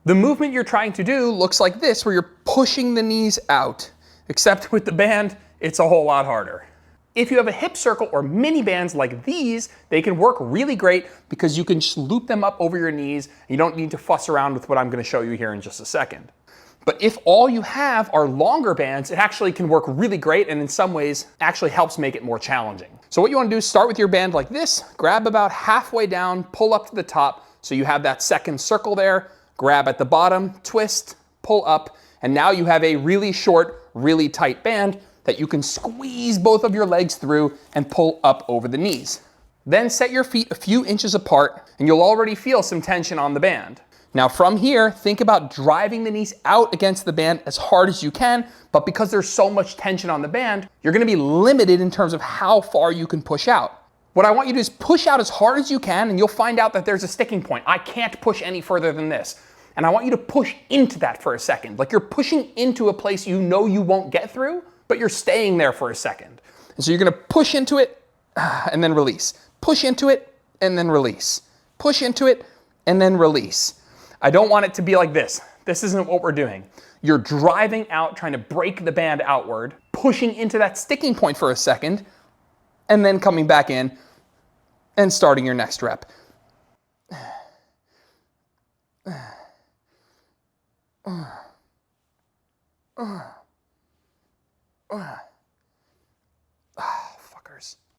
The movement you're trying to do looks like this, where you're pushing the knees out, except with the band, it's a whole lot harder. If you have a hip circle or mini bands like these, they can work really great because you can just loop them up over your knees. And you don't need to fuss around with what I'm going to show you here in just a second. But if all you have are longer bands, it actually can work really great and in some ways actually helps make it more challenging. So what you want to do is start with your band like this, grab about halfway down, pull up to the top so you have that second circle there, grab at the bottom, twist, pull up, and now you have a really short, really tight band that you can squeeze both of your legs through and pull up over the knees. Then set your feet a few inches apart and you'll already feel some tension on the band. Now from here, think about driving the knees out against the band as hard as you can, but because there's so much tension on the band, you're gonna be limited in terms of how far you can push out. What I want you to do is push out as hard as you can and you'll find out that there's a sticking point. I can't push any further than this. And I want you to push into that for a second. Like you're pushing into a place you know you won't get through, but you're staying there for a second. And so you're gonna push into it and then release. Push into it and then release. Push into it and then release. I don't want it to be like this. This isn't what we're doing. You're driving out, trying to break the band outward, pushing into that sticking point for a second, and then coming back in and starting your next rep.